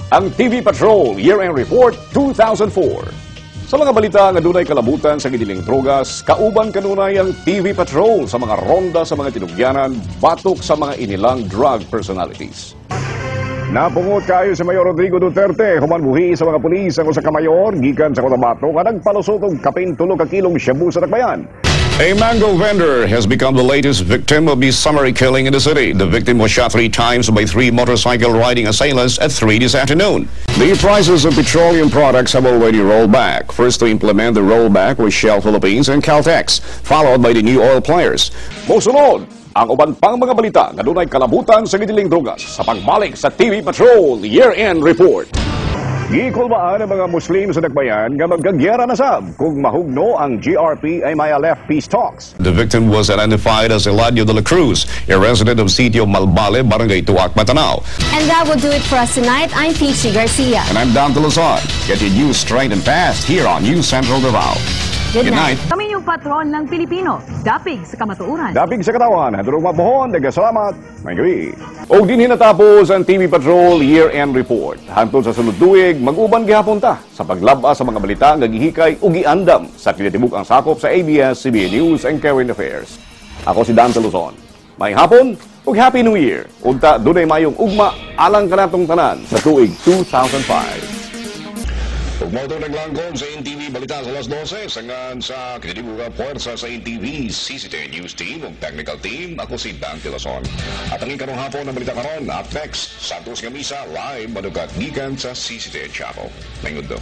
ang TV Patrol Year-End Report 2004. Sa mga balita nga dunay kalabutan sa gidiling drogas, kauban kanunay ang TV Patrol sa mga ronda sa mga tinugyanan, batok sa mga inilang drug personalities. Napungot kayo si Mayor Rodrigo Duterte, humanbuhi sa mga pulis ang usa ka mayor gikan sa Cotabato nga nagpalusot og kapin 3 ka kilong shabu sa Dakbayan. A mango vendor has become the latest victim of the summary killing in the city. The victim was shot 3 times by 3 motorcycle riding assailants at 3 this afternoon. The prices of petroleum products have already rolled back. First to implement the rollback was Shell Philippines and Caltex, followed by the new oil players. Mosunod ang uban pang mga balita nga dunay kalabutan sa gidiling drogas sa pagbalik sa TV Patrol Year-End Report. Gikulbaan ang mga Muslim sa Dakbayan nga magkagyera na sab kung mahugno ang GRP ay may left peace talks. The victim was identified as Eladio de la Cruz, a resident of Sitio Malbale, Barangay Tuac, Matanao. And that will do it for us tonight. I'm Peachy Garcia. And I'm Dante Luzon. Get your news straight and fast here on News Central DAVAO. Good night. Kami yung patron ng Pilipino. Dapig sa kamatuuran. Dapig sa katawan. Hadurog mabuhon. Nagasalamat. May gabi. O din hinatapos ang TV Patrol Year-End Report. Hantod sa sunod duig, mag-uban gihapon ta sa paglaba sa mga balita nga gihikay o giandam sa kinatibuk ang sakop sa ABS-CBN News and Current Affairs. Ako si Dante Luzon. May hapon ug Happy New Year. Unta dunay mayong ugma alang kanatong tanan sa tuig 2005. Ug mao naglanggong sa NTV balita sa alas 12 sangan sa kinatibukang puwersa sa NTV CCTN News Team ug Technical Team. Ako si Dante Luzon. At ang ikarong hapon ng balita karon, up next, Santos nga Misa live madugat gikan sa CCTN Chapel. Mayngod do.